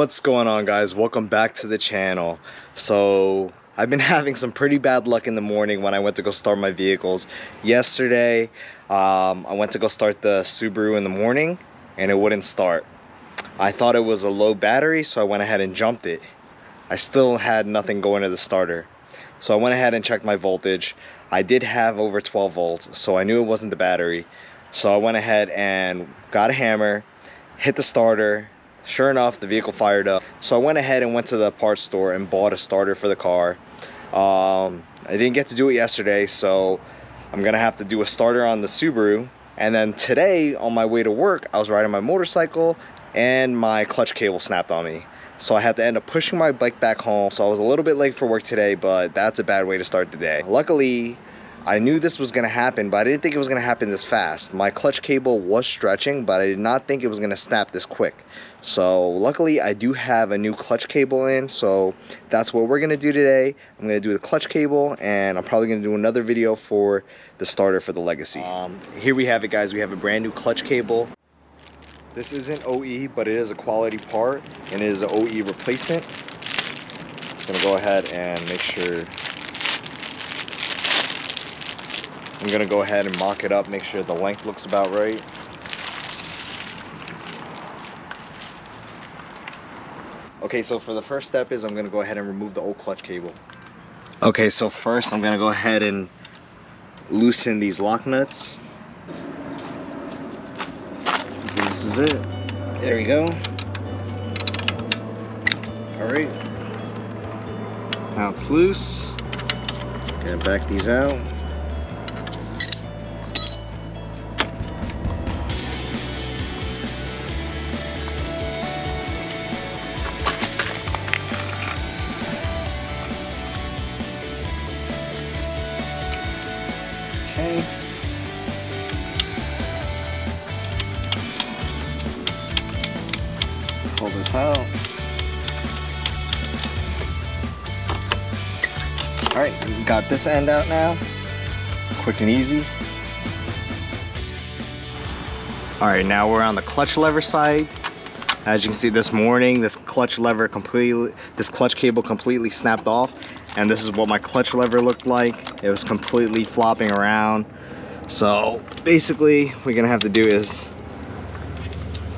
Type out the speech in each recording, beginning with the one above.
What's going on, guys? Welcome back to the channel. So I've been having some pretty bad luck in the morning when I went to go start my vehicles. Yesterday I went to go start the Subaru in the morning and it wouldn't start. I thought it was a low battery, so I went ahead and jumped it. I still had nothing going to the starter, so I went ahead and checked my voltage. I did have over 12 volts, so I knew it wasn't the battery. So I went ahead and got a hammer, hit the starter. Sure enough, the vehicle fired up. So I went ahead and went to the parts store and bought a starter for the car. I didn't get to do it yesterday, so I'm gonna have to do a starter on the Subaru. And then today, on my way to work, I was riding my motorcycle and my clutch cable snapped on me. So I had to end up pushing my bike back home. So I was a little bit late for work today, but that's a bad way to start the day. Luckily, I knew this was gonna happen, but I didn't think it was gonna happen this fast. My clutch cable was stretching, but I did not think it was gonna snap this quick. So luckily I do have a new clutch cable in, so that's what we're gonna do today. I'm gonna do the clutch cable, and I'm probably gonna do another video for the starter for the Legacy. Here we have it, guys. We have a brand new clutch cable. This isn't OE, but it is a quality part, and it is an OE replacement. I'm gonna go ahead and make sure. I'm gonna go ahead and mock it up, make sure the length looks about right. Okay, so for the first step is I'm gonna go ahead and remove the old clutch cable. Okay, so first I'm gonna go ahead and loosen these lock nuts. This is it. There we go. All right. Now it's loose. Gonna back these out. Okay. Pull this out. Alright, we got this end out now. Quick and easy. Alright, now we're on the clutch lever side. As you can see, this morning, this clutch cable completely snapped off. And this is what my clutch lever looked like. It was completely flopping around. So basically, what we're gonna have to do is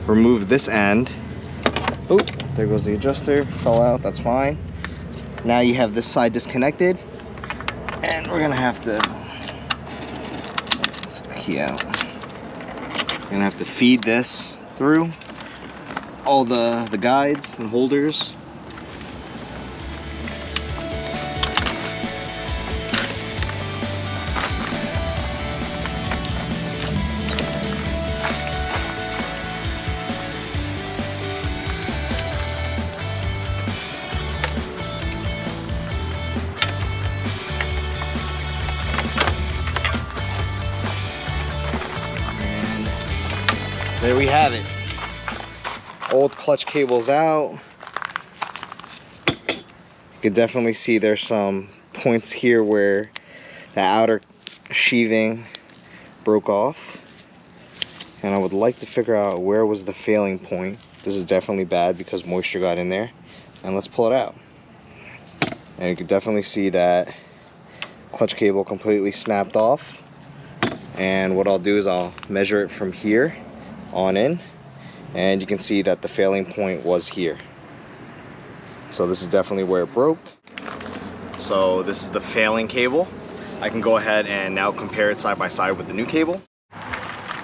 remove this end. Oh, there goes the adjuster, fell out, that's fine. Now you have this side disconnected, and we're gonna have to, let's key out. We're gonna have to feed this through all the guides and holders. There we have it. Old clutch cable's out. You can definitely see there's some points here where the outer sheathing broke off. And I would like to figure out where was the failing point. This is definitely bad because moisture got in there. And let's pull it out. And you can definitely see that clutch cable completely snapped off. And what I'll do is I'll measure it from here on in, and you can see that the failing point was here. So this is definitely where it broke. So this is the failing cable. I can go ahead and now compare it side by side with the new cable.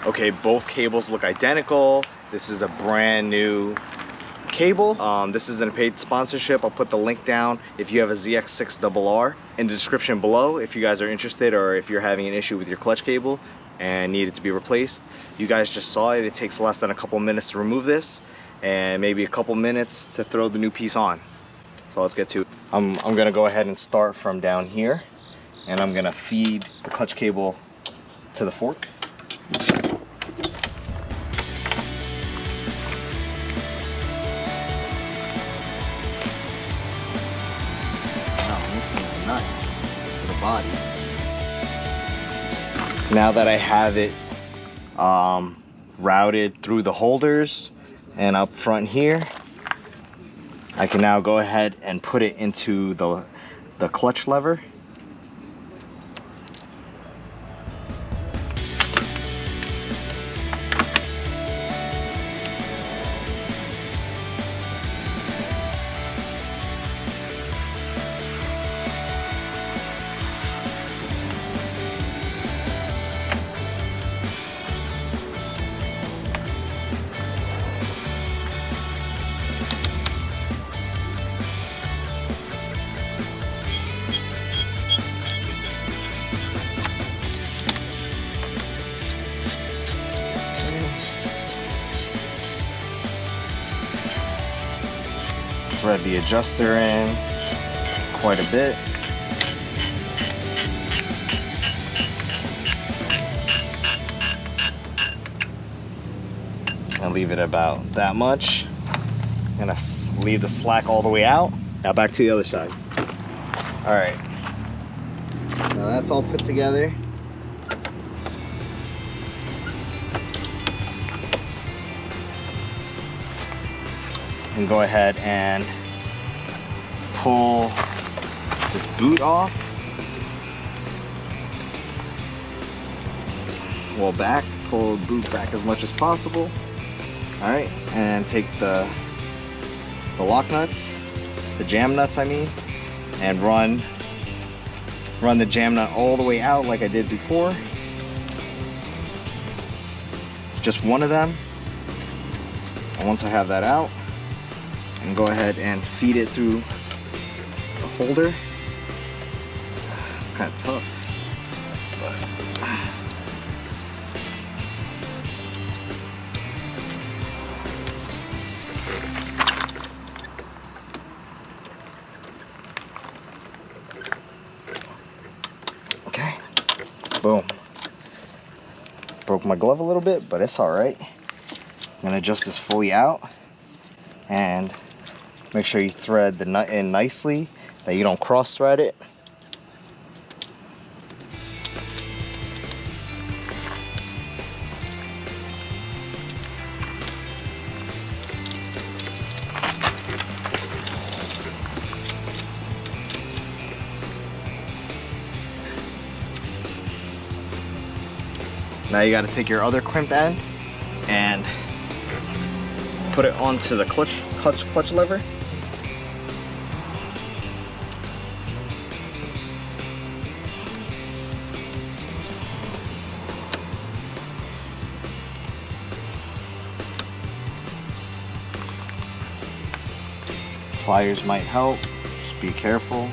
Okay, both cables look identical. This is a brand new cable. This isn't a paid sponsorship. I'll put the link down if you have a ZX6RR in the description below if you guys are interested, or if you're having an issue with your clutch cable and need it to be replaced. You guys just saw it. It takes less than a couple minutes to remove this, and maybe a couple minutes to throw the new piece on. So let's get to it. I'm gonna go ahead and start from down here, and I'm gonna feed the clutch cable to the fork. I'm missing the nut to the body. Now that I have it routed through the holders and up front here, I can now go ahead and put it into the clutch lever. Thread the adjuster in quite a bit. And leave it about that much. I'm gonna leave the slack all the way out. Now back to the other side. All right. Now that's all put together. And go ahead and pull this boot off. Well, back, pull the boot back as much as possible. All right, and take the lock nuts, the jam nuts I mean, and run the jam nut all the way out like I did before. Just one of them. And once I have that out, and go ahead and feed it through the holder. It's kind of tough, but okay. Boom. Broke my glove a little bit, but it's all right. I'm gonna adjust this fully out and make sure you thread the nut in nicely, that you don't cross thread it. Now you got to take your other crimp end and put it onto the clutch lever. Pliers might help, just be careful.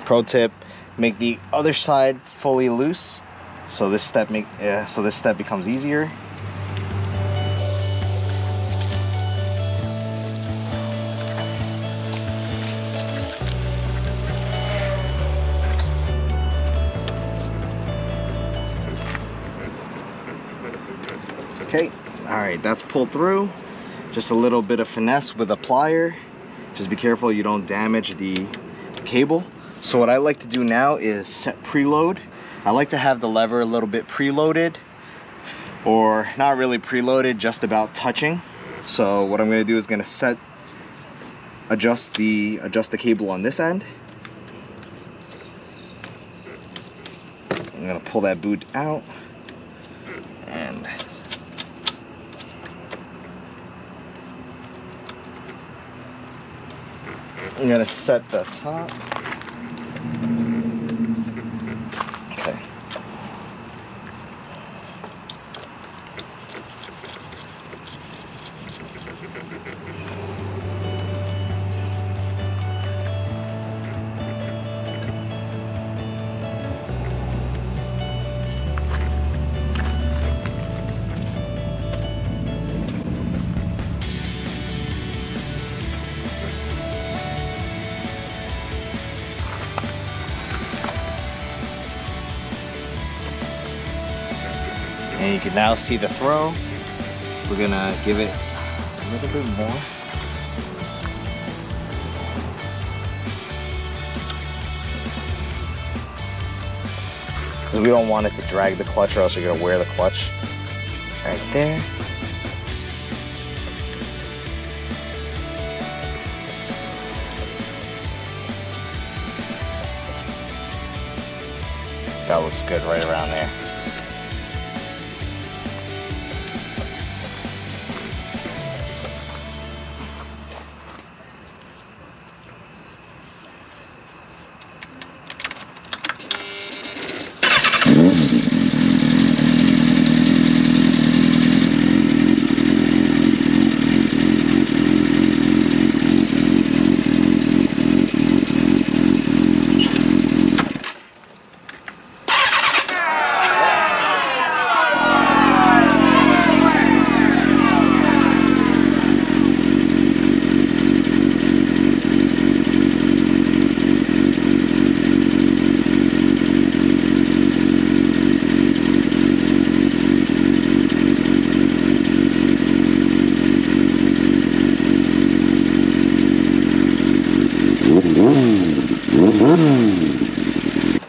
Pro tip: make the other side fully loose, so this step becomes easier. Okay, all right, that's pulled through. Just a little bit of finesse with a plier. Just be careful you don't damage the cable. So what I like to do now is set preload. I like to have the lever a little bit preloaded, or not really preloaded, just about touching. So what I'm going to do is going to adjust the cable on this end. I'm going to pull that boot out, and I'm going to set the top. Okay. And you can now see the throw. We're gonna give it a little bit more. because we don't want it to drag the clutch or else you're gonna wear the clutch. Right there. That looks good right around there.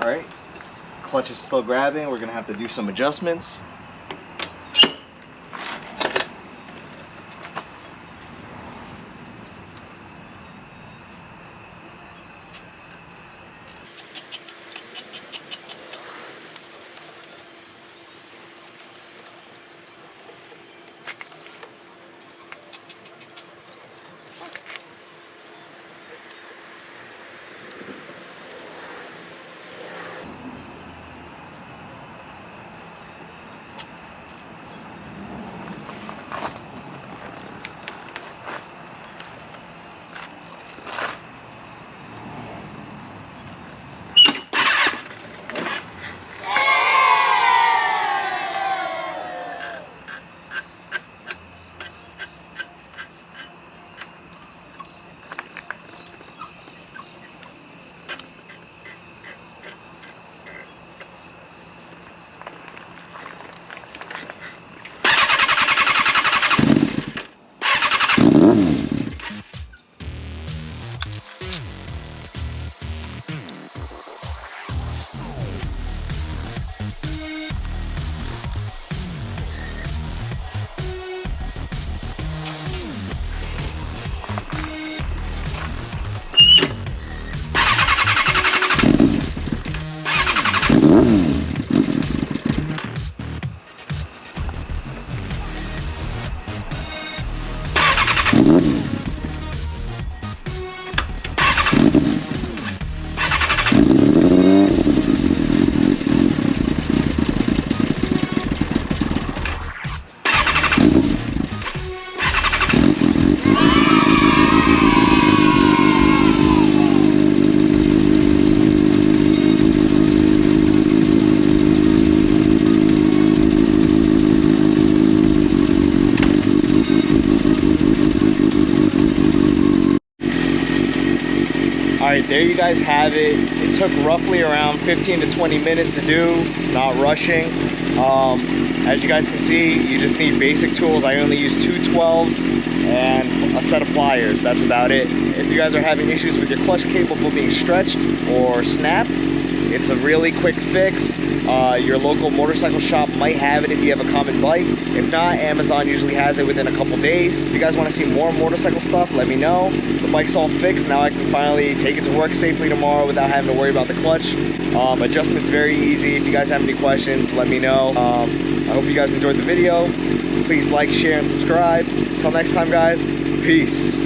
Alright, clutch is still grabbing. We're going to have to do some adjustments. Alright, there you guys have it. It took roughly around 15 to 20 minutes to do, not rushing. As you guys can see, you just need basic tools. I only use two 12s and a set of pliers. That's about it. If you guys are having issues with your clutch capable being stretched or snapped, it's a really quick fix. Your local motorcycle shop might have it if you have a common bike. If not, Amazon usually has it within a couple days. If you guys want to see more motorcycle stuff, let me know. The bike's all fixed. Now I can finally take it to work safely tomorrow without having to worry about the clutch. Adjustment's very easy. If you guys have any questions, let me know. I hope you guys enjoyed the video. Please like, share, and subscribe. Until next time, guys, peace.